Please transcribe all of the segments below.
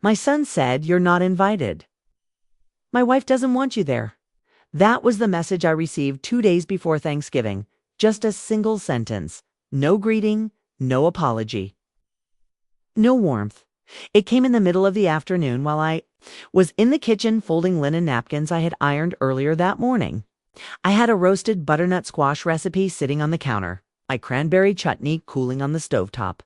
My son said you're not invited. My wife doesn't want you there. That was the message I received 2 days before Thanksgiving. Just a single sentence. No greeting, no apology. No warmth. It came in the middle of the afternoon while I was in the kitchen folding linen napkins I had ironed earlier that morning. I had a roasted butternut squash recipe sitting on the counter, my cranberry chutney cooling on the stovetop,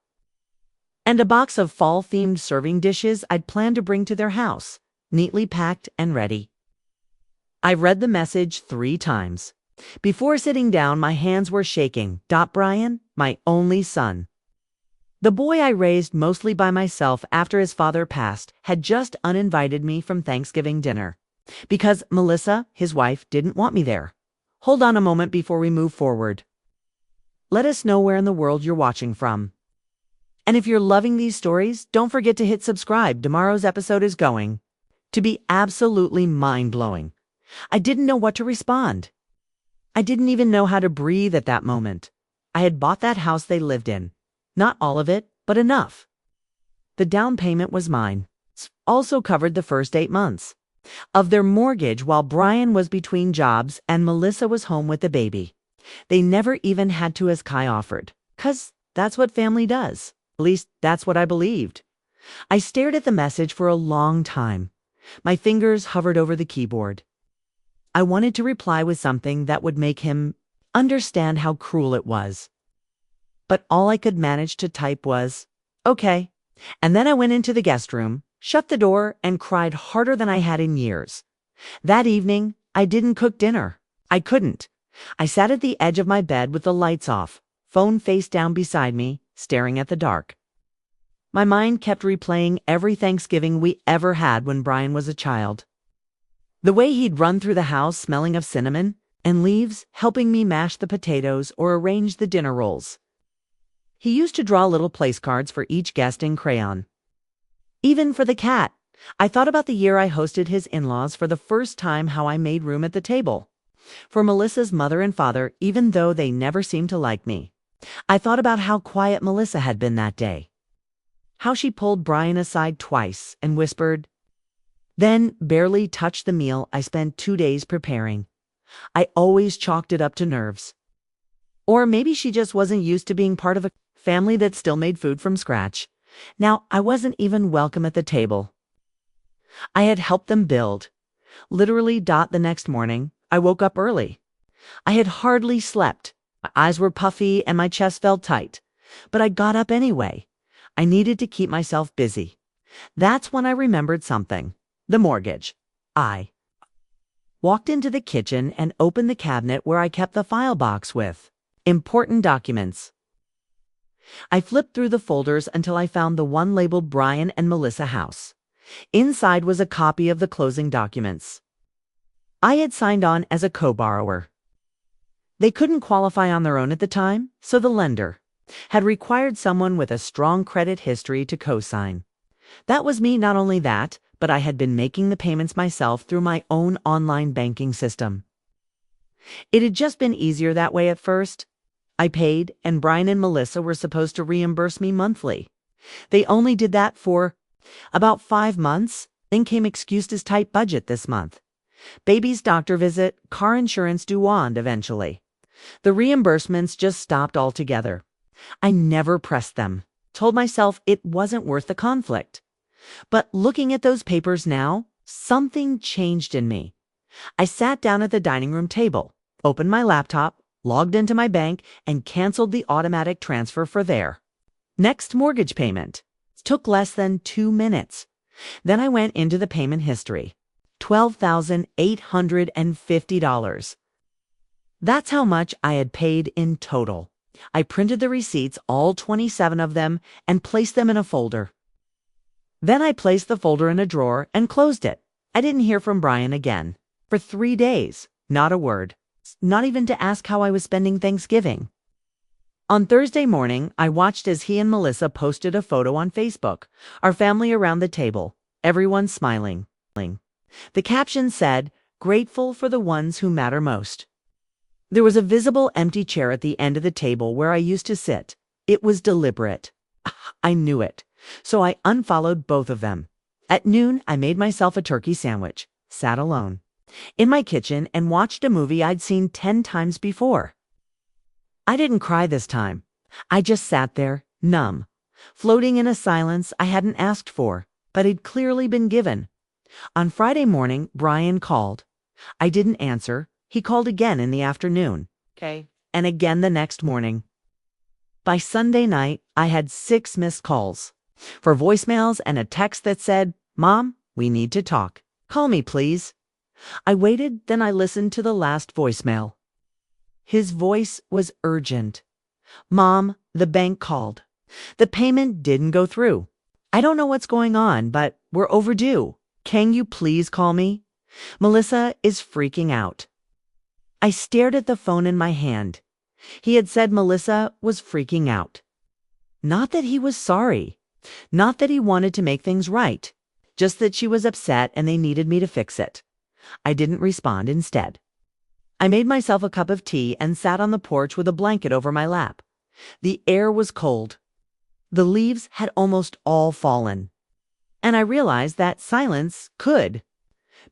and a box of fall-themed serving dishes I'd planned to bring to their house, neatly packed and ready. I read the message 3 times. Before sitting down, my hands were shaking. Brian, my only son, the boy I raised mostly by myself after his father passed, had just uninvited me from Thanksgiving dinner because Melissa, his wife, didn't want me there. Hold on a moment before we move forward. Let us know where in the world you're watching from. And if you're loving these stories, don't forget to hit subscribe. Tomorrow's episode is going to be absolutely mind-blowing. I didn't know what to respond. I didn't even know how to breathe at that moment. I had bought that house they lived in. Not all of it, but enough. The down payment was mine. Also covered the first 8 months of their mortgage while Brian was between jobs and Melissa was home with the baby. They never even had to, as Kai offered, 'cause that's what family does. At least that's what I believed. I stared at the message for a long time. My fingers hovered over the keyboard. I wanted to reply with something that would make him understand how cruel it was. But all I could manage to type was, okay. And then I went into the guest room, shut the door, and cried harder than I had in years. That evening, I didn't cook dinner. I couldn't. I sat at the edge of my bed with the lights off, phone face down beside me, staring at the dark. My mind kept replaying every Thanksgiving we ever had when Brian was a child. The way he'd run through the house smelling of cinnamon and leaves, helping me mash the potatoes or arrange the dinner rolls. He used to draw little place cards for each guest in crayon. Even for the cat, I thought about the year I hosted his in-laws for the first time, how I made room at the table for Melissa's mother and father, even though they never seemed to like me. I thought about how quiet Melissa had been that day, how she pulled Brian aside twice and whispered, then barely touched the meal I spent 2 days preparing. I always chalked it up to nerves. Or maybe she just wasn't used to being part of a family that still made food from scratch. Now, I wasn't even welcome at the table. I had helped them build. Literally. The next morning, I woke up early. I had hardly slept. My eyes were puffy and my chest felt tight. But I got up anyway. I needed to keep myself busy. That's when I remembered something. The mortgage. I walked into the kitchen and opened the cabinet where I kept the file box with important documents. I flipped through the folders until I found the one labeled Brian and Melissa House. Inside was a copy of the closing documents. I had signed on as a co-borrower. They couldn't qualify on their own at the time, so the lender had required someone with a strong credit history to co-sign. That was me. Not only that, but I had been making the payments myself through my own online banking system. It had just been easier that way at first. I paid, and Brian and Melissa were supposed to reimburse me monthly. They only did that for about 5 months. Then came excuses, tight budget this month. Baby's doctor visit, car insurance due, and eventually the reimbursements just stopped altogether. I never pressed them, told myself it wasn't worth the conflict. But looking at those papers now, something changed in me. I sat down at the dining room table, opened my laptop, logged into my bank, and canceled the automatic transfer for their next mortgage payment. It took less than 2 minutes. Then I went into the payment history. $12,850. That's how much I had paid in total. I printed the receipts, all 27 of them, and placed them in a folder. Then I placed the folder in a drawer and closed it. I didn't hear from Brian again. For 3 days, not a word. Not even to ask how I was spending Thanksgiving. On Thursday morning, I watched as he and Melissa posted a photo on Facebook. Our family around the table, everyone smiling. The caption said, "Grateful for the ones who matter most." There was a visible empty chair at the end of the table where I used to sit. It was deliberate. I knew it. So I unfollowed both of them. At noon, I made myself a turkey sandwich, sat alone in my kitchen, and watched a movie I'd seen 10 times before. I didn't cry this time. I just sat there, numb, floating in a silence I hadn't asked for, but had clearly been given. On Friday morning, Brian called. I didn't answer. He called again in the afternoon. Okay. And again the next morning. By Sunday night, I had 6 missed calls. For voicemails and a text that said, "Mom, we need to talk. Call me, please." I waited, then I listened to the last voicemail. His voice was urgent. "Mom, the bank called. The payment didn't go through. I don't know what's going on, but we're overdue. Can you please call me? Melissa is freaking out." I stared at the phone in my hand. He had said Melissa was freaking out. Not that he was sorry. Not that he wanted to make things right. Just that she was upset and they needed me to fix it. I didn't respond instead. I made myself a cup of tea and sat on the porch with a blanket over my lap. The air was cold. The leaves had almost all fallen. And I realized that silence could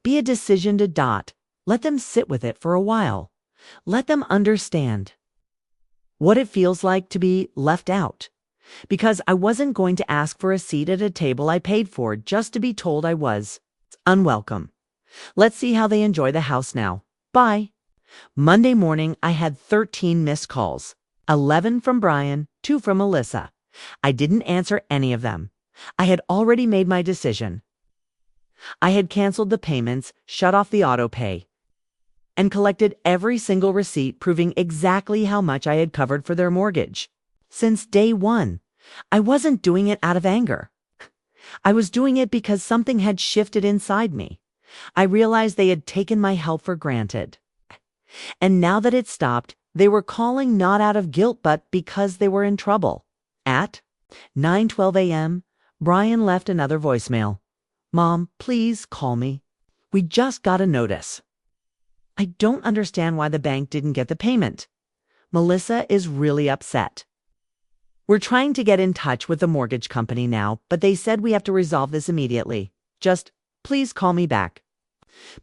be a decision to dot. Let them sit with it for a while. Let them understand what it feels like to be left out. Because I wasn't going to ask for a seat at a table I paid for just to be told I was. It's unwelcome. Let's see how they enjoy the house now. Bye. Monday morning, I had 13 missed calls. 11 from Brian, 2 from Melissa. I didn't answer any of them. I had already made my decision. I had canceled the payments, shut off the auto pay, and collected every single receipt proving exactly how much I had covered for their mortgage. Since day one, I wasn't doing it out of anger. I was doing it because something had shifted inside me. I realized they had taken my help for granted. And now that it stopped, they were calling not out of guilt but because they were in trouble. At 9:12 a.m., Brian left another voicemail. "Mom, please call me. We just got a notice. I don't understand why the bank didn't get the payment. Melissa is really upset. We're trying to get in touch with the mortgage company now, but they said we have to resolve this immediately. Just please call me back."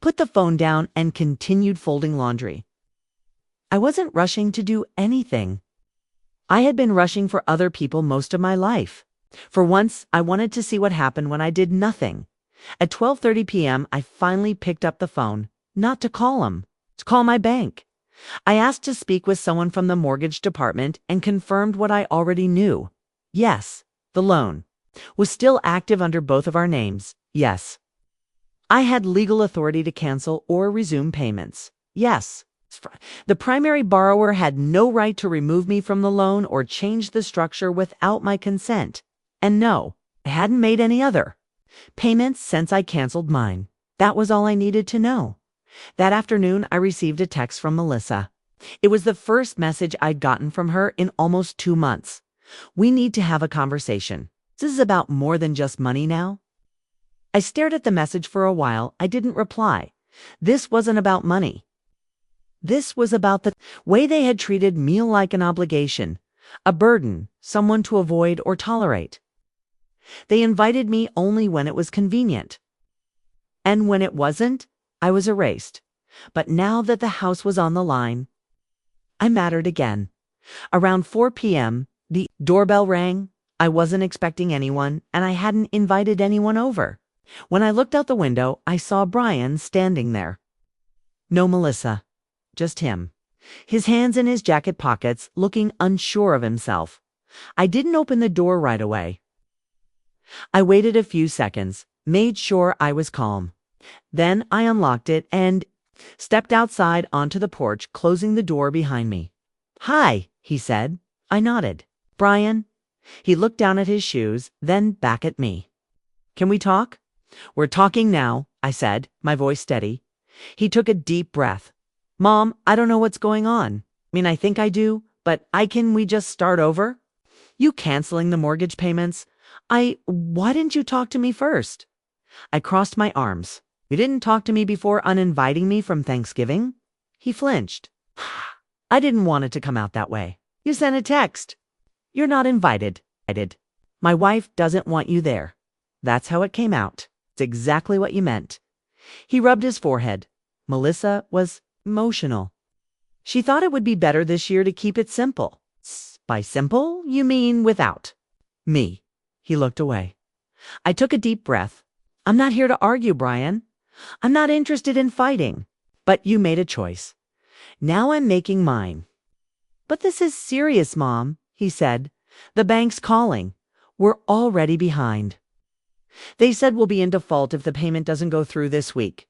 Put the phone down and continued folding laundry. I wasn't rushing to do anything. I had been rushing for other people most of my life. For once, I wanted to see what happened when I did nothing. At 12:30 p.m., I finally picked up the phone, not to call him, to call my bank. I asked to speak with someone from the mortgage department and confirmed what I already knew. Yes, the loan was still active under both of our names. Yes. I had legal authority to cancel or resume payments. Yes. The primary borrower had no right to remove me from the loan or change the structure without my consent. And no, I hadn't made any other payments since I canceled mine. That was all I needed to know. That afternoon, I received a text from Melissa. It was the first message I'd gotten from her in almost 2 months. "We need to have a conversation. This is about more than just money now." I stared at the message for a while. I didn't reply. This wasn't about money. This was about the way they had treated me like an obligation, a burden, someone to avoid or tolerate. They invited me only when it was convenient. And when it wasn't, I was erased. But now that the house was on the line, I mattered again. Around 4 p.m., the doorbell rang. I wasn't expecting anyone, and I hadn't invited anyone over. When I looked out the window, I saw Brian standing there. No Melissa, just him. His hands in his jacket pockets, looking unsure of himself. I didn't open the door right away. I waited a few seconds, made sure I was calm. Then I unlocked it and stepped outside onto the porch, closing the door behind me. "Hi," he said. I nodded. "Brian?" He looked down at his shoes, then back at me. "Can we talk?" "We're talking now," I said, my voice steady. He took a deep breath. "Mom, I don't know what's going on. I think I do, but can we just start over? You canceling the mortgage payments? Why didn't you talk to me first?" I crossed my arms. "You didn't talk to me before uninviting me from Thanksgiving?" He flinched. "I didn't want it to come out that way. You sent a text. You're not invited. My wife doesn't want you there. That's how it came out." It's exactly what you meant." He rubbed his forehead. Melissa was emotional. She thought it would be better this year to keep it simple. By simple, you mean without me. He looked away. I took a deep breath. I'm not here to argue, Brian. I'm not interested in fighting. But you made a choice. Now I'm making mine. But this is serious, Mom, he said. The bank's calling. We're already behind. They said we'll be in default if the payment doesn't go through this week.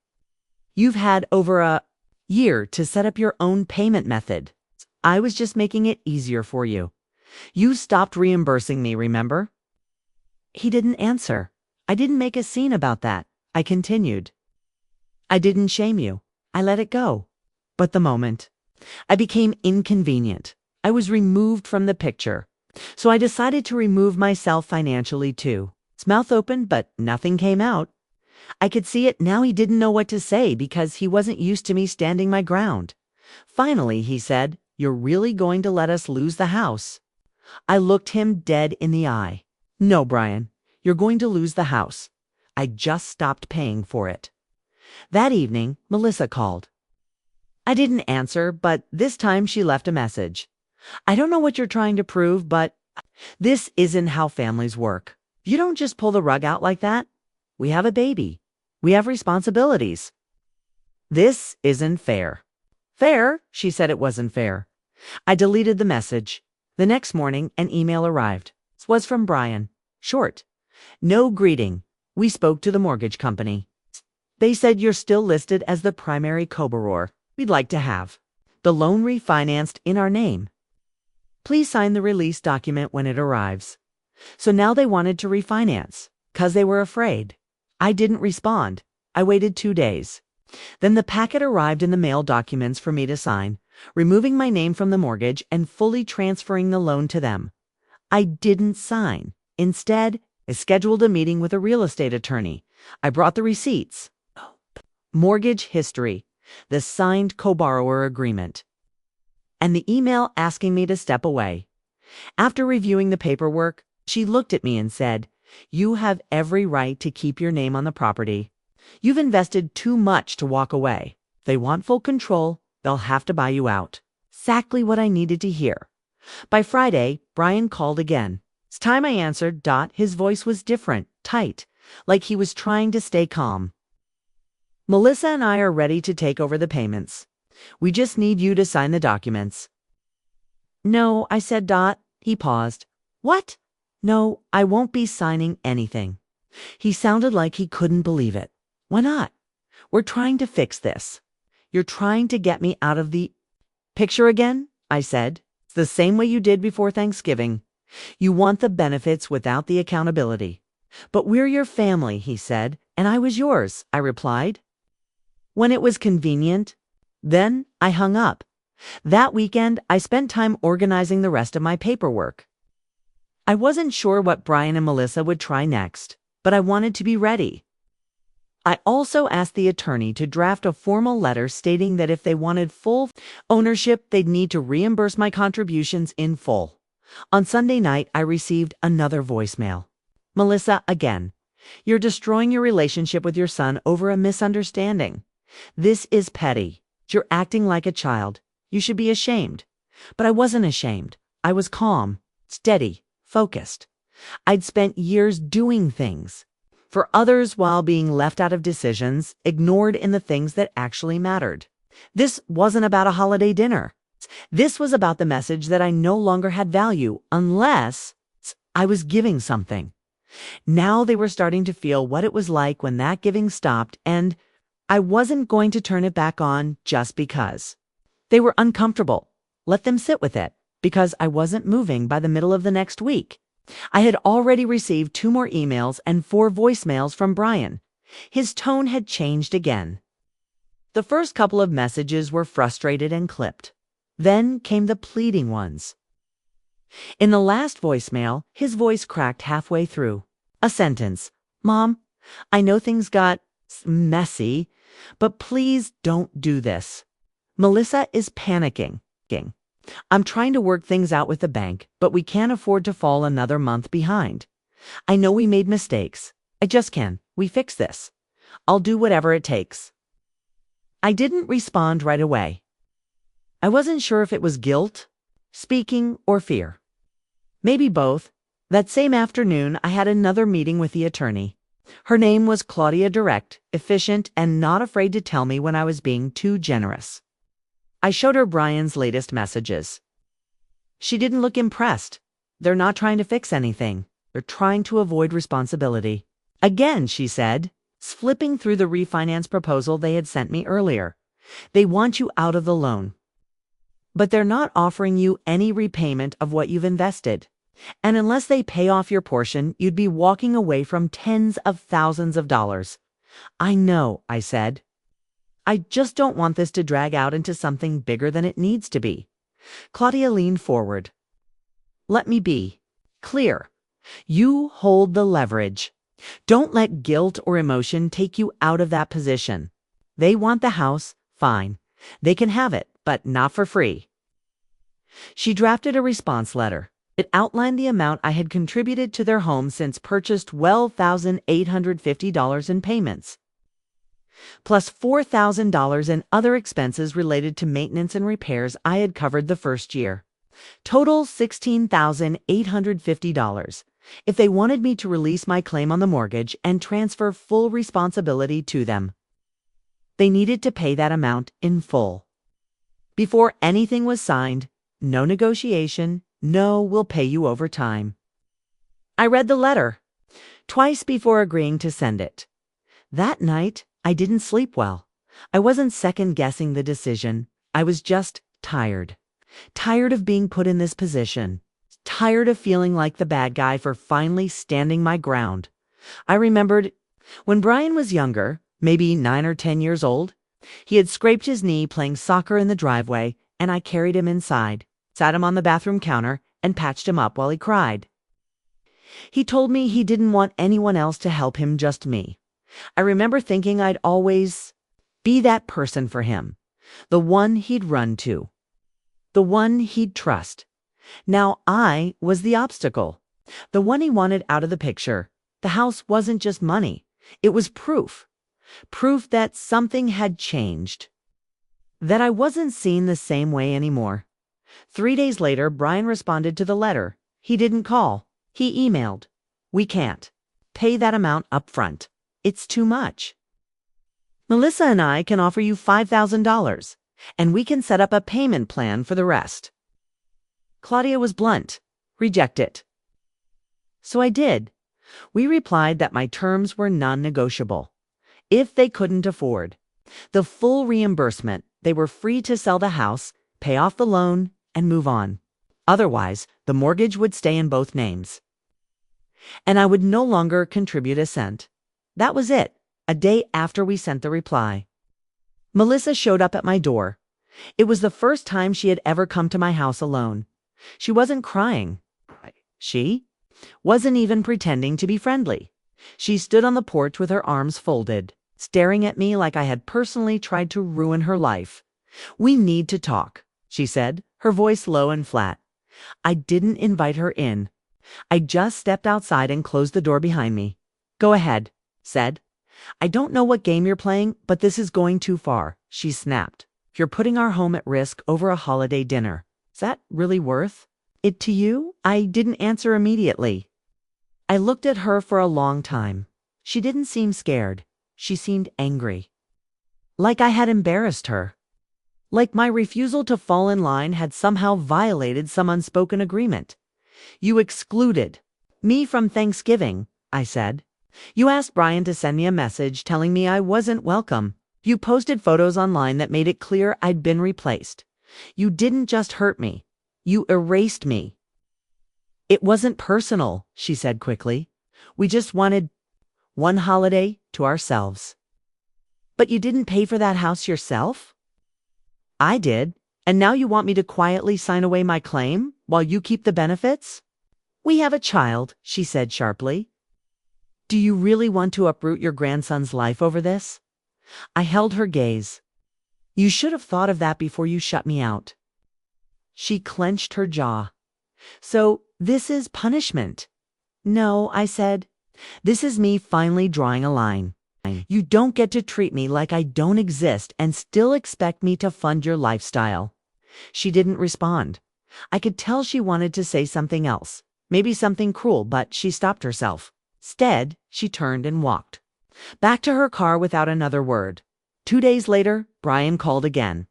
You've had over a year to set up your own payment method. I was just making it easier for you. You stopped reimbursing me, remember? He didn't answer. I didn't make a scene about that. I continued. I didn't shame you. I let it go. But the moment I became inconvenient, I was removed from the picture. So I decided to remove myself financially too. His mouth opened, but nothing came out. I could see it now. He didn't know what to say because he wasn't used to me standing my ground. Finally, he said, "You're really going to let us lose the house?" I looked him dead in the eye. No, Brian, you're going to lose the house. I just stopped paying for it. That evening, Melissa called. I didn't answer, but this time she left a message. I don't know what you're trying to prove, but this isn't how families work. You don't just pull the rug out like that. We have a baby. We have responsibilities. This isn't fair. Fair? She said it wasn't fair. I deleted the message. The next morning, an email arrived. It was from Brian. Short. No greeting. We spoke to the mortgage company. They said you're still listed as the primary co-borrower. We'd like to have the loan refinanced in our name. Please sign the release document when it arrives. So now they wanted to refinance, 'cause they were afraid. I didn't respond. I waited 2 days. Then the packet arrived in the mail, documents for me to sign, removing my name from the mortgage and fully transferring the loan to them. I didn't sign. Instead, I scheduled a meeting with a real estate attorney. I brought the receipts. Mortgage history, the signed co-borrower agreement, and the email asking me to step away. After reviewing the paperwork, she looked at me and said, "You have every right to keep your name on the property. You've invested too much to walk away. If they want full control, they'll have to buy you out." Exactly what I needed to hear. By Friday, Brian called again. It's time I answered. His voice was different, tight, like he was trying to stay calm. "Melissa and I are ready to take over the payments. We just need you to sign the documents." "No," I said. He paused. "What?" "No, I won't be signing anything." He sounded like he couldn't believe it. "Why not?" "We're trying to fix this. You're trying to get me out of the picture again," I said. "It's the same way you did before Thanksgiving. You want the benefits without the accountability." "But we're your family," he said, "and I was yours," I replied. When it was convenient. Then I hung up. That weekend, I spent time organizing the rest of my paperwork. I wasn't sure what Brian and Melissa would try next, but I wanted to be ready. I also asked the attorney to draft a formal letter stating that if they wanted full ownership, they'd need to reimburse my contributions in full. On Sunday night, I received another voicemail. "Melissa, again. You're destroying your relationship with your son over a misunderstanding. This is petty. You're acting like a child. You should be ashamed." But I wasn't ashamed. I was calm, steady, focused. I'd spent years doing things for others while being left out of decisions, ignored in the things that actually mattered. This wasn't about a holiday dinner. This was about the message that I no longer had value unless I was giving something. Now they were starting to feel what it was like when that giving stopped, and I wasn't going to turn it back on just because. They were uncomfortable. Let them sit with it, because I wasn't moving by the middle of the next week. I had already received 2 more emails and 4 voicemails from Brian. His tone had changed again. The first couple of messages were frustrated and clipped. Then came the pleading ones. In the last voicemail, his voice cracked halfway through. A sentence. "Mom, I know things got messy, but please don't do this. Melissa is panicking. I'm trying to work things out with the bank, but we can't afford to fall another month behind. I know we made mistakes. I just can't. We fix this. I'll do whatever it takes. I didn't respond right away. I wasn't sure if it was guilt, speaking, or fear. Maybe both. That same afternoon, I had another meeting with the attorney. Her name was Claudia, direct, efficient, and not afraid to tell me when I was being too generous. I showed her Brian's latest messages. She didn't look impressed. They're not trying to fix anything. They're trying to avoid responsibility. Again, she said, flipping through the refinance proposal they had sent me earlier. They want you out of the loan. But they're not offering you any repayment of what you've invested. And unless they pay off your portion, you'd be walking away from tens of thousands of dollars. I know, I said. I just don't want this to drag out into something bigger than it needs to be. Claudia leaned forward. Let me be clear. You hold the leverage. Don't let guilt or emotion take you out of that position. They want the house, fine. They can have it, but not for free. She drafted a response letter. It outlined the amount I had contributed to their home since purchased $12,850 in payments, plus $4,000 in other expenses related to maintenance and repairs I had covered the first year. Total $16,850. If they wanted me to release my claim on the mortgage and transfer full responsibility to them, they needed to pay that amount in full. Before anything was signed, no negotiation, no, we'll pay you over time. I read the letter twice before agreeing to send it. That night, I didn't sleep well. I wasn't second-guessing the decision. I was just tired. Tired of being put in this position. Tired of feeling like the bad guy for finally standing my ground. I remembered when Brian was younger, maybe 9 or 10 years old, he had scraped his knee playing soccer in the driveway, and I carried him inside, sat him on the bathroom counter, and patched him up while he cried. He told me he didn't want anyone else to help him, just me. I remember thinking I'd always be that person for him, the one he'd run to, the one he'd trust. Now I was the obstacle, the one he wanted out of the picture. The house wasn't just money. It was proof. Proof that something had changed. That I wasn't seen the same way anymore. 3 days later, Brian responded to the letter. He didn't call. He emailed. We can't. Pay that amount up front. It's too much. Melissa and I can offer you $5,000, and we can set up a payment plan for the rest. Claudia was blunt. Reject it. So I did. We replied that my terms were non-negotiable. If they couldn't afford the full reimbursement, they were free to sell the house, pay off the loan, and move on. Otherwise, the mortgage would stay in both names. And I would no longer contribute a cent. That was it, a day after we sent the reply. Melissa showed up at my door. It was the first time she had ever come to my house alone. She wasn't crying. She wasn't even pretending to be friendly. She stood on the porch with her arms folded, staring at me like I had personally tried to ruin her life. We need to talk, she said, her voice low and flat. I didn't invite her in. I just stepped outside and closed the door behind me. Go ahead, said. I don't know what game you're playing, but this is going too far, she snapped. You're putting our home at risk over a holiday dinner. Is that really worth it to you? I didn't answer immediately. I looked at her for a long time. She didn't seem scared. She seemed angry. Like I had embarrassed her. Like my refusal to fall in line had somehow violated some unspoken agreement. You excluded me from Thanksgiving, I said. You asked Brian to send me a message telling me I wasn't welcome. You posted photos online that made it clear I'd been replaced. You didn't just hurt me. You erased me. It wasn't personal, she said quickly. We just wanted one holiday to ourselves. But you didn't pay for that house yourself? I did. And now you want me to quietly sign away my claim while you keep the benefits? We have a child, she said sharply. Do you really want to uproot your grandson's life over this? I held her gaze. You should have thought of that before you shut me out. She clenched her jaw. So this is punishment? No, I said. This is me finally drawing a line. You don't get to treat me like I don't exist and still expect me to fund your lifestyle. She didn't respond. I could tell she wanted to say something else, maybe something cruel, but she stopped herself. Instead, she turned and walked back to her car without another word. 2 days later, Brian called again.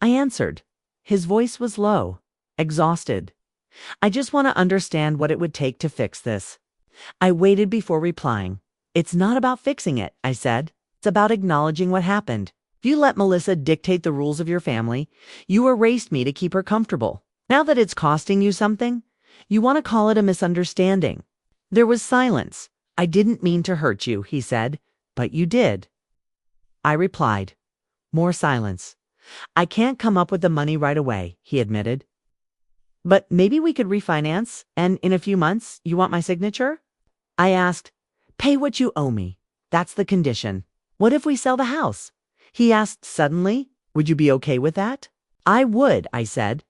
I answered. His voice was low, exhausted. I just want to understand what it would take to fix this. I waited before replying. It's not about fixing it, I said. It's about acknowledging what happened. If you let Melissa dictate the rules of your family, you erased me to keep her comfortable. Now that it's costing you something, you want to call it a misunderstanding. There was silence. I didn't mean to hurt you, he said, but you did. I replied. More silence. I can't come up with the money right away, he admitted. But maybe we could refinance, and in a few months, you want my signature? I asked. Pay what you owe me. That's the condition. What if we sell the house? He asked suddenly. Would you be okay with that? I would, I said,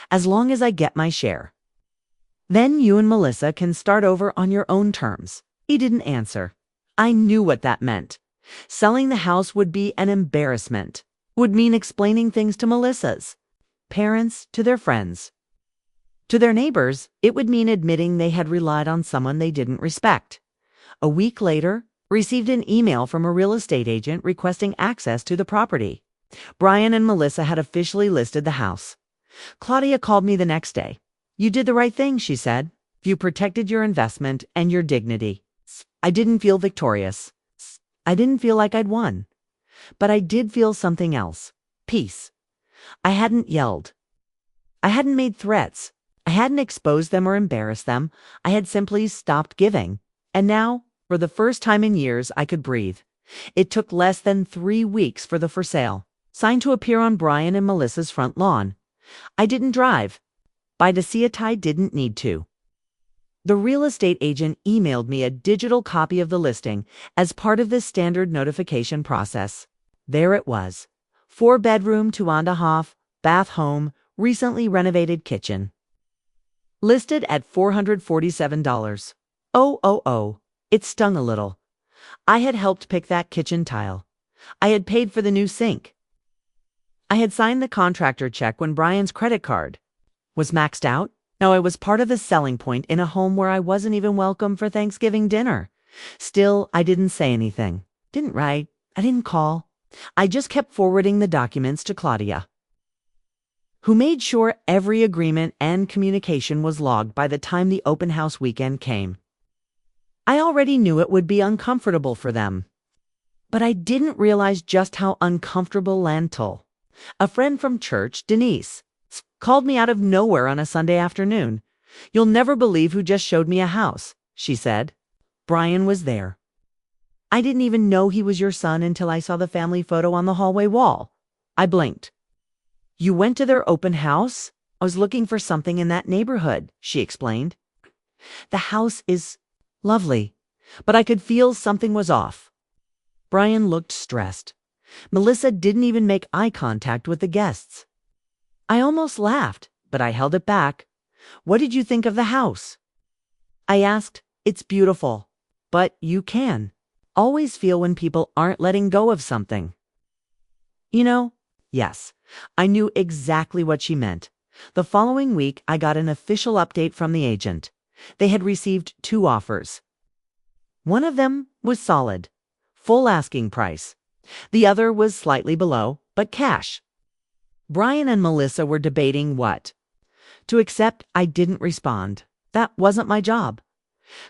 as long as I get my share. Then you and Melissa can start over on your own terms. He didn't answer. I knew what that meant. Selling the house would be an embarrassment. Would mean explaining things to Melissa's parents, to their friends. To their neighbors, it would mean admitting they had relied on someone they didn't respect. A week later, received an email from a real estate agent requesting access to the property. Brian and Melissa had officially listed the house. Claudia called me the next day. You did the right thing, she said. You protected your investment and your dignity. I didn't feel victorious. I didn't feel like I'd won. But I did feel something else. Peace. I hadn't yelled. I hadn't made threats. I hadn't exposed them or embarrassed them. I had simply stopped giving. And now, for the first time in years, I could breathe. It took less than 3 weeks for the for sale sign to appear on Brian and Melissa's front lawn. I didn't drive. By to see it, I didn't need to. The real estate agent emailed me a digital copy of the listing as part of the standard notification process. There it was. 4-bedroom, 2.5 bath home, recently renovated kitchen. Listed at $447. Oh. It stung a little. I had helped pick that kitchen tile. I had paid for the new sink. I had signed the contractor check when Brian's credit card was maxed out. Now I was part of the selling point in a home where I wasn't even welcome for Thanksgiving dinner. Still, I didn't say anything. Didn't write. I didn't call. I just kept forwarding the documents to Claudia, who made sure every agreement and communication was logged by the time the open house weekend came. I already knew it would be uncomfortable for them. But I didn't realize just how uncomfortable Lantel, a friend from church, Denise, called me out of nowhere on a Sunday afternoon. You'll never believe who just showed me a house, she said. Brian was there. I didn't even know he was your son until I saw the family photo on the hallway wall. I blinked. You went to their open house? I was looking for something in that neighborhood, she explained. The house is lovely, but I could feel something was off. Brian looked stressed. Melissa didn't even make eye contact with the guests. I almost laughed, but I held it back. What did you think of the house? I asked. It's beautiful, but you can always feel when people aren't letting go of something. Yes, I knew exactly what she meant. The following week, I got an official update from the agent. They had received 2 offers. One of them was solid, full asking price. The other was slightly below, but cash. Brian and Melissa were debating what to accept. I didn't respond. That wasn't my job.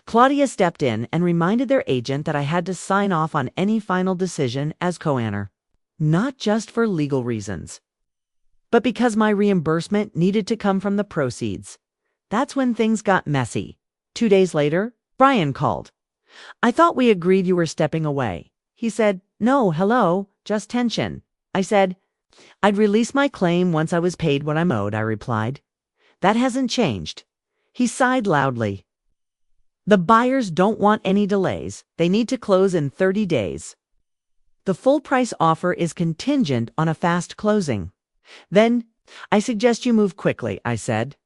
Claudia stepped in and reminded their agent that I had to sign off on any final decision as co-owner, not just for legal reasons, but because my reimbursement needed to come from the proceeds. That's when things got messy. 2 days later, Brian called. I thought we agreed you were stepping away. He said, no, hello, just tension. I said, I'd release my claim once I was paid what I'm owed, I replied. That hasn't changed. He sighed loudly. The buyers don't want any delays. They need to close in 30 days. The full price offer is contingent on a fast closing. Then, I suggest you move quickly, I said.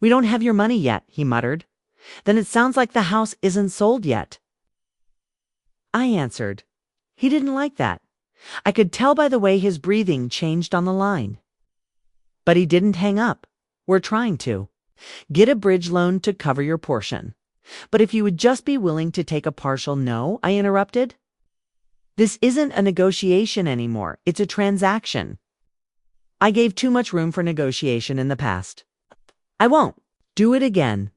We don't have your money yet, he muttered. Then it sounds like the house isn't sold yet. I answered. He didn't like that. I could tell by the way his breathing changed on the line. But he didn't hang up. We're trying to. Get a bridge loan to cover your portion. But if you would just be willing to take a partial no, I interrupted. This isn't a negotiation anymore. It's a transaction. I gave too much room for negotiation in the past. I won't do it again.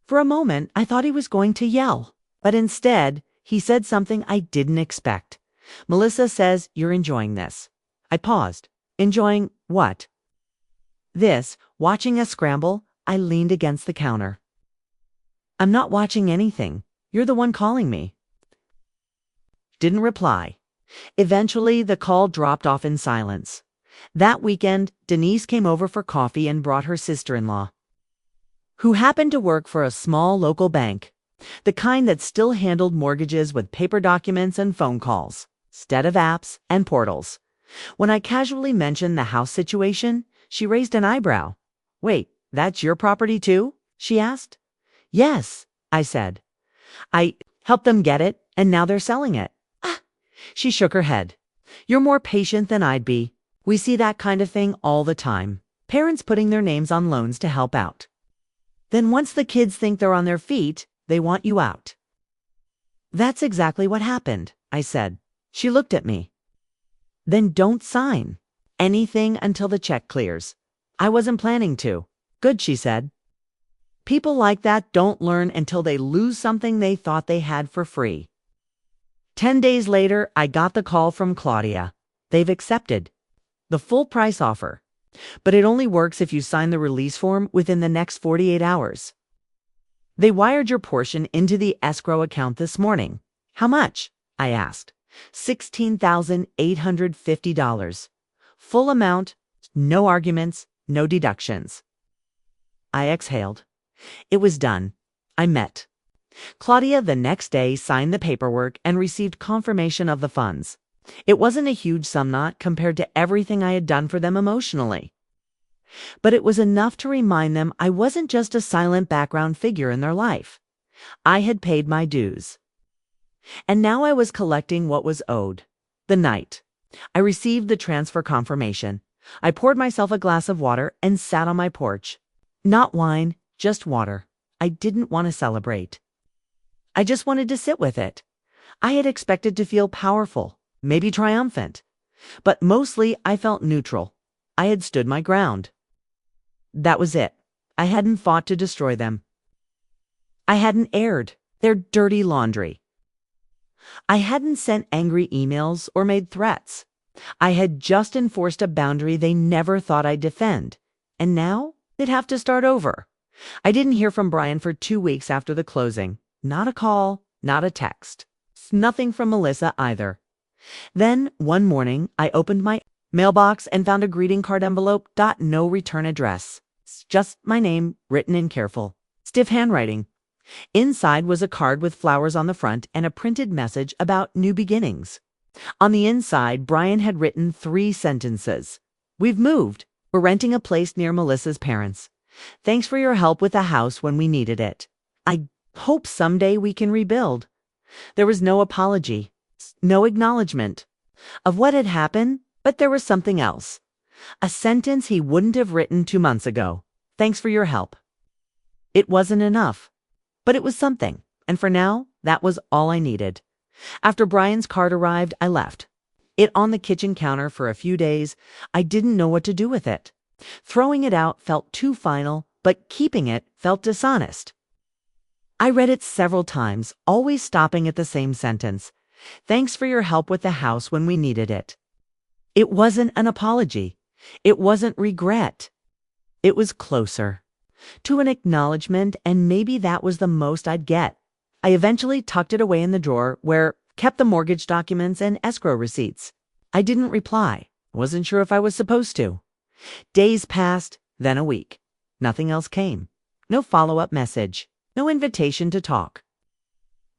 For a moment, I thought he was going to yell, but instead, he said something I didn't expect. Melissa says you're enjoying this. I paused. Enjoying what? This, watching us scramble. I leaned against the counter. I'm not watching anything. You're the one calling me. Didn't reply. Eventually, the call dropped off in silence. That weekend, Denise came over for coffee and brought her sister-in-law, who happened to work for a small local bank, the kind that still handled mortgages with paper documents and phone calls, instead of apps and portals. When I casually mentioned the house situation, she raised an eyebrow. Wait, that's your property too? She asked. Yes, I said. I helped them get it, and now they're selling it. Ah, she shook her head. You're more patient than I'd be. We see that kind of thing all the time. Parents putting their names on loans to help out. Then once the kids think they're on their feet, they want you out. That's exactly what happened, I said. She looked at me. Then don't sign anything until the check clears. I wasn't planning to. Good, she said. People like that don't learn until they lose something they thought they had for free. 10 days later, I got the call from Claudia. They've accepted the full price offer, but it only works if you sign the release form within the next 48 hours. They wired your portion into the escrow account this morning. How much? I asked. $16,850. Full amount, no arguments, no deductions. I exhaled. It was done. I met Claudia the next day, signed the paperwork, and received confirmation of the funds. It wasn't a huge sum not compared to everything I had done for them emotionally. But it was enough to remind them I wasn't just a silent background figure in their life. I had paid my dues. And now I was collecting what was owed. The night I received the transfer confirmation, I poured myself a glass of water and sat on my porch. Not wine, just water. I didn't want to celebrate. I just wanted to sit with it. I had expected to feel powerful, maybe triumphant. But mostly I felt neutral. I had stood my ground. That was it. I hadn't fought to destroy them. I hadn't aired their dirty laundry. I hadn't sent angry emails or made threats. I had just enforced a boundary they never thought I'd defend. And now they'd have to start over. I didn't hear from Brian for 2 weeks after the closing. Not a call, not a text. Nothing from Melissa either. Then, one morning, I opened my mailbox and found a greeting card envelope. No return address. Just my name, written in careful, stiff handwriting. Inside was a card with flowers on the front and a printed message about new beginnings. On the inside, Brian had written 3 sentences. We've moved. We're renting a place near Melissa's parents. Thanks for your help with the house when we needed it. I hope someday we can rebuild. There was no apology, no acknowledgement of what had happened, but there was something else. A sentence he wouldn't have written 2 months ago. Thanks for your help. It wasn't enough, but it was something, and for now, that was all I needed. After Brian's card arrived, I left it on the kitchen counter for a few days. I didn't know what to do with it. Throwing it out felt too final, but keeping it felt dishonest. I read it several times, always stopping at the same sentence. Thanks for your help with the house when we needed it. It wasn't an apology. It wasn't regret. It was closer to an acknowledgement, and maybe that was the most I'd get. I eventually tucked it away in the drawer where kept the mortgage documents and escrow receipts. I didn't reply. Wasn't sure if I was supposed to. Days passed, then a week. Nothing else came. No follow-up message. No invitation to talk.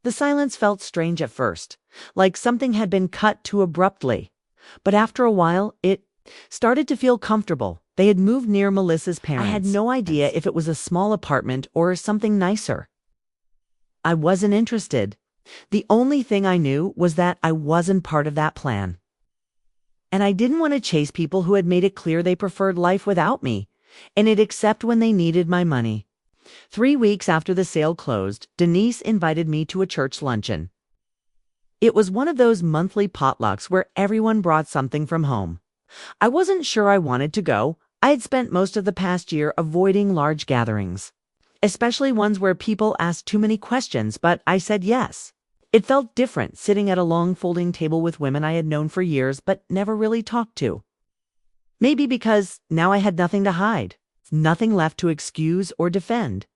The silence felt strange at first, like something had been cut too abruptly. But after a while, it Started to feel comfortable. They had moved near Melissa's parents. I had no idea if it was a small apartment or something nicer. I wasn't interested. The only thing I knew was that I wasn't part of that plan. And I didn't want to chase people who had made it clear they preferred life without me, and it except when they needed my money. 3 weeks after the sale closed, Denise invited me to a church luncheon. It was one of those monthly potlucks where everyone brought something from home. I wasn't sure I wanted to go. I had spent most of the past year avoiding large gatherings, especially ones where people asked too many questions, but I said yes. It felt different sitting at a long folding table with women I had known for years but never really talked to. Maybe because now I had nothing to hide, nothing left to excuse or defend.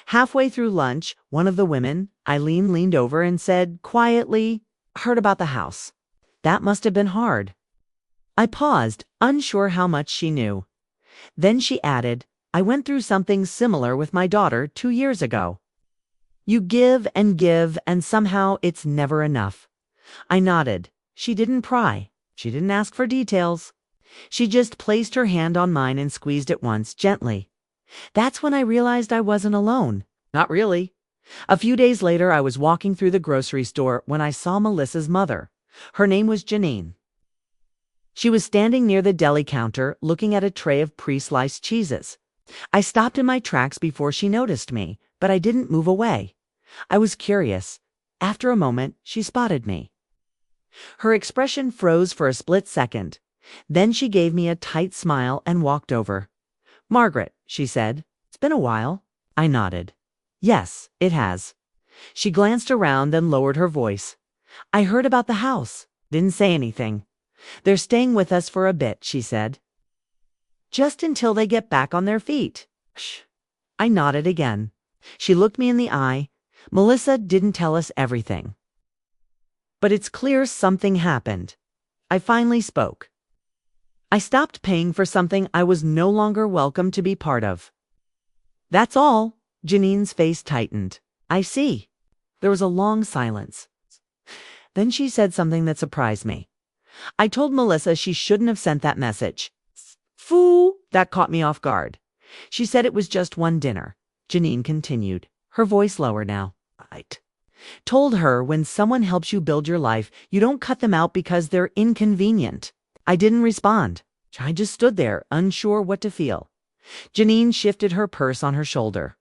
Halfway through lunch, one of the women, Eileen, leaned over and said quietly, "Heard about the house. That must have been hard." I paused, unsure how much she knew. Then she added, "I went through something similar with my daughter 2 years ago." You give, and somehow it's never enough. I nodded. She didn't pry. She didn't ask for details. She just placed her hand on mine and squeezed it once, gently. That's when I realized I wasn't alone. Not really. A few days later, I was walking through the grocery store when I saw Melissa's mother. Her name was Janine. She was standing near the deli counter, looking at a tray of pre-sliced cheeses. I stopped in my tracks before she noticed me, but I didn't move away. I was curious. After a moment, she spotted me. Her expression froze for a split second. Then she gave me a tight smile and walked over. "Margaret," she said, "it's been a while." I nodded. "Yes, it has." She glanced around, then lowered her voice. "I heard about the house." Didn't say anything. "They're staying with us for a bit," she said. "Just until they get back on their feet." Shh. I nodded again. She looked me in the eye. "Melissa didn't tell us everything. But it's clear something happened." I finally spoke. "I stopped paying for something I was no longer welcome to be part of." "That's all." Janine's face tightened. "I see." There was a long silence. Then she said something that surprised me. "I told Melissa she shouldn't have sent that message." "Foo!" That caught me off guard. "She said it was just one dinner," Janine continued, her voice lower now. "I told her when someone helps you build your life, you don't cut them out because they're inconvenient." I didn't respond. I just stood there, unsure what to feel. Janine shifted her purse on her shoulder.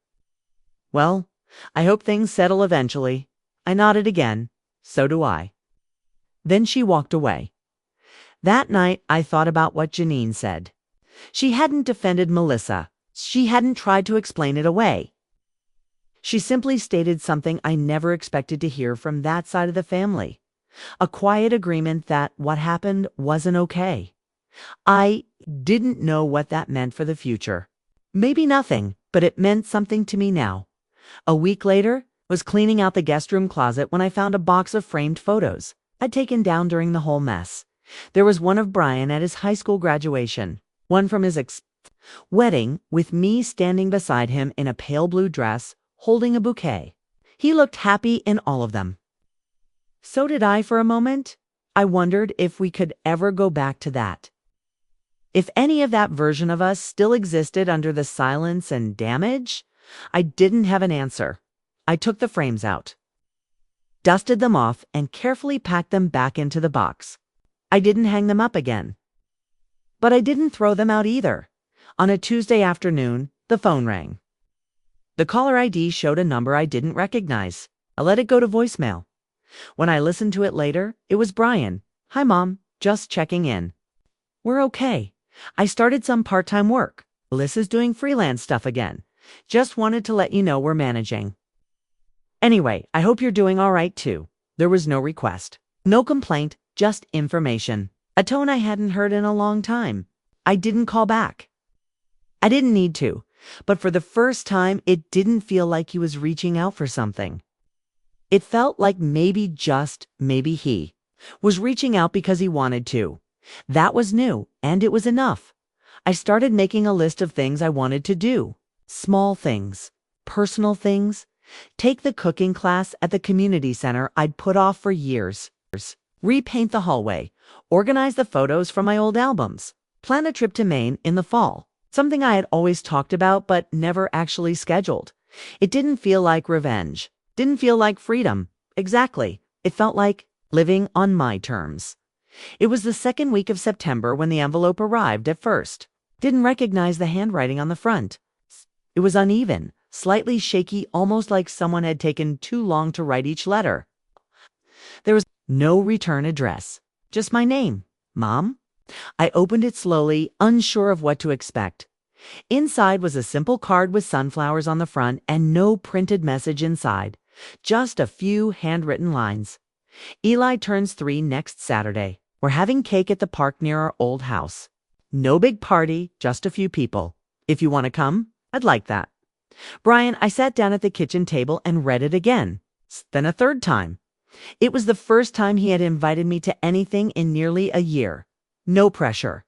"Well, I hope things settle eventually." I nodded again. "So do I." Then she walked away. That night, I thought about what Janine said. She hadn't defended Melissa. She hadn't tried to explain it away. She simply stated something I never expected to hear from that side of the family. A quiet agreement that what happened wasn't okay. I didn't know what that meant for the future. Maybe nothing, but it meant something to me now. A week later, was cleaning out the guest room closet when I found a box of framed photos I'd taken down during the whole mess. There was one of Brian at his high school graduation, one from his wedding, with me standing beside him in a pale blue dress, holding a bouquet. He looked happy in all of them. So did I for a moment. I wondered if we could ever go back to that. If any of that version of us still existed under the silence and damage. I didn't have an answer. I took the frames out, dusted them off, and carefully packed them back into the box. I didn't hang them up again. But I didn't throw them out either. On a Tuesday afternoon, the phone rang. The caller ID showed a number I didn't recognize. I let it go to voicemail. When I listened to it later, it was Brian. "Hi, Mom. Just checking in. We're okay. I started some part-time work. Melissa's doing freelance stuff again. Just wanted to let you know we're managing. Anyway, I hope you're doing all right too." There was no request, no complaint, just information. A tone I hadn't heard in a long time. I didn't call back. I didn't need to, but for the first time, it didn't feel like he was reaching out for something. It felt like maybe, just maybe, he was reaching out because he wanted to. That was new, and it was enough. I started making a list of things I wanted to do. Small things, personal things. Take the cooking class at the community center I'd put off for years. Repaint the hallway. Organize the photos from my old albums. Plan a trip to Maine in the fall, something I had always talked about but never actually scheduled. It didn't feel like revenge, didn't feel like freedom. Exactly. It felt like living on my terms. It was the second week of September when the envelope arrived at first. Didn't recognize the handwriting on the front. It was uneven, slightly shaky, almost like someone had taken too long to write each letter. There was no return address, just my name, Mom. I opened it slowly, unsure of what to expect. Inside was a simple card with sunflowers on the front and no printed message inside, just a few handwritten lines. Eli turns 3 next Saturday. We're having cake at the park near our old house. No big party, just a few people. If you want to come, I'd like that. Brian, I sat down at the kitchen table and read it again, then a third time. It was the first time he had invited me to anything in nearly a year. No pressure,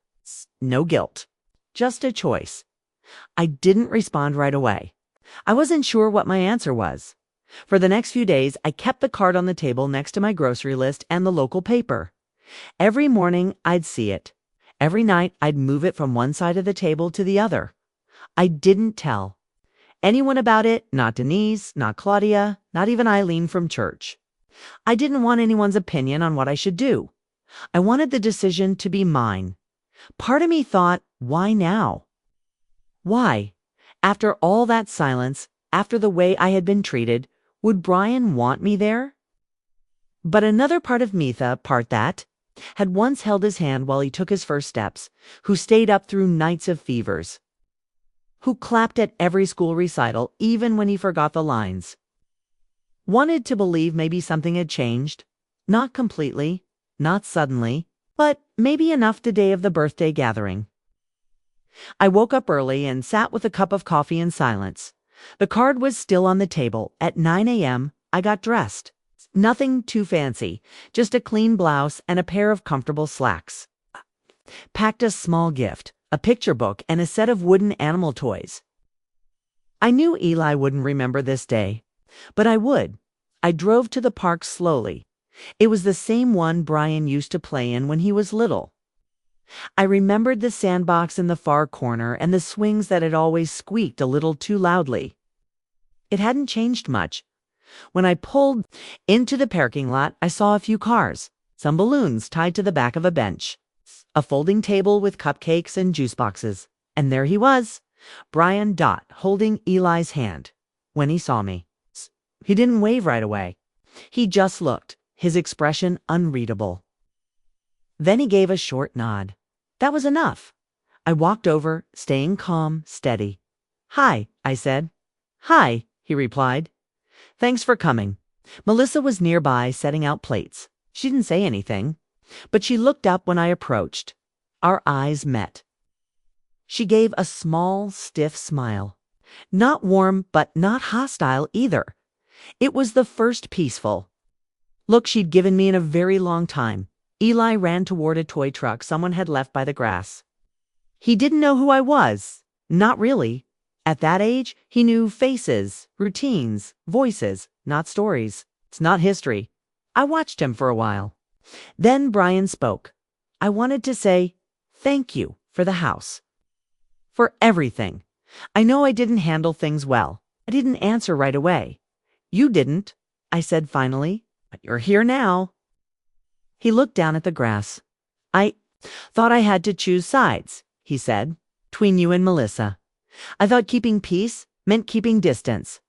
no guilt, just a choice. I didn't respond right away. I wasn't sure what my answer was. For the next few days, I kept the card on the table next to my grocery list and the local paper. Every morning, I'd see it. Every night, I'd move it from one side of the table to the other. I didn't tell anyone about it, not Denise, not Claudia, not even Eileen from church. I didn't want anyone's opinion on what I should do. I wanted the decision to be mine. Part of me thought, why now? Why? After all that silence, after the way I had been treated, would Brian want me there? But another part of me, the part that had once held his hand while he took his first steps, who stayed up through nights of fevers, who clapped at every school recital even when he forgot the lines, wanted to believe maybe something had changed, not completely, not suddenly, but maybe enough the day of the birthday gathering. I woke up early and sat with a cup of coffee in silence. The card was still on the table. At 9 a.m., I got dressed. Nothing too fancy, just a clean blouse and a pair of comfortable slacks. Packed a small gift, a picture book, and a set of wooden animal toys. I knew Eli wouldn't remember this day, but I would. I drove to the park slowly. It was the same one Brian used to play in when he was little. I remembered the sandbox in the far corner and the swings that had always squeaked a little too loudly. It hadn't changed much. When I pulled into the parking lot, I saw a few cars, some balloons tied to the back of a bench, a folding table with cupcakes and juice boxes. And there he was, Brian Dott, holding Eli's hand. When he saw me, he didn't wave right away. He just looked, his expression unreadable. Then he gave a short nod. That was enough. I walked over, staying calm, steady. "Hi," I said. "Hi," he replied. "Thanks for coming." Melissa was nearby, setting out plates. She didn't say anything, but she looked up when I approached. Our eyes met. She gave a small, stiff smile. Not warm, but not hostile either. It was the first peaceful look she'd given me in a very long time. Eli ran toward a toy truck someone had left by the grass. He didn't know who I was. Not really. At that age, he knew faces, routines, voices, not stories. It's not history. I watched him for a while. Then Brian spoke. I wanted to say, thank you for the house. For everything. I know I didn't handle things well. I didn't answer right away. You didn't, I said finally, but you're here now. He looked down at the grass. I thought I had to choose sides, he said, between you and Melissa. I thought keeping peace meant keeping distance.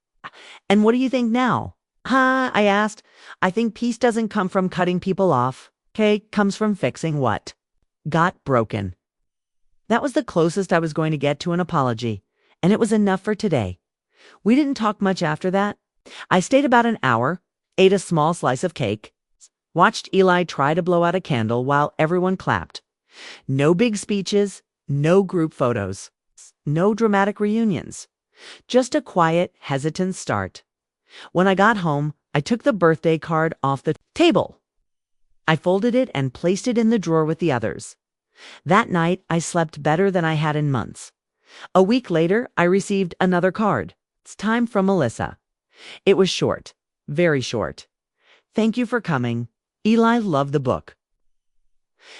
And what do you think now? I asked. I think peace doesn't come from cutting people off. Okay, comes from fixing what got broken. That was the closest I was going to get to an apology, and it was enough for today. We didn't talk much after that. I stayed about an hour, ate a small slice of cake, watched Eli try to blow out a candle while everyone clapped. No big speeches, no group photos, no dramatic reunions. Just a quiet, hesitant start. When I got home, I took the birthday card off the table. I folded it and placed it in the drawer with the others. That night, I slept better than I had in months. A week later, I received another card. It's time from Melissa. It was short, very short. Thank you for coming. Eli loved the book.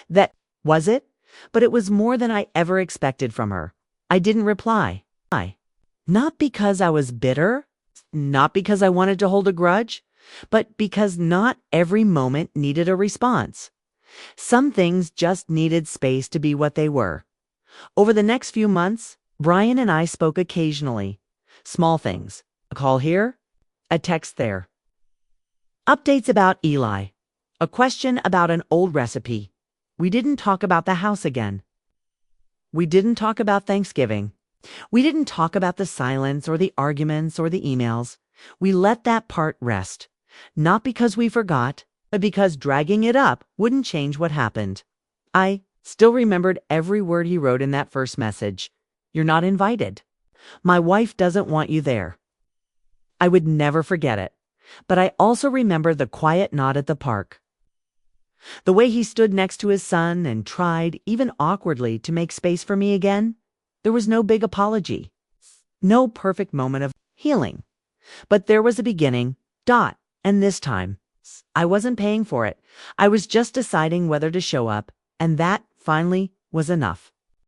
That was it? but it was more than I ever expected from her. I didn't reply. Not because I was bitter, not because I wanted to hold a grudge, but because not every moment needed a response. Some things just needed space to be what they were. Over the next few months, Brian and I spoke occasionally. Small things. A call here, a text there. Updates about Eli. A question about an old recipe. We didn't talk about the house again. We didn't talk about Thanksgiving. We didn't talk about the silence or the arguments or the emails. We let that part rest. Not because we forgot, but because dragging it up wouldn't change what happened. I still remembered every word he wrote in that first message. You're not invited. My wife doesn't want you there. I would never forget it. But I also remember the quiet nod at the park. The way he stood next to his son and tried, even awkwardly, to make space for me again. There was no big apology. No perfect moment of healing. But there was a beginning, and this time, I wasn't paying for it. I was just deciding whether to show up, and that, finally, was enough.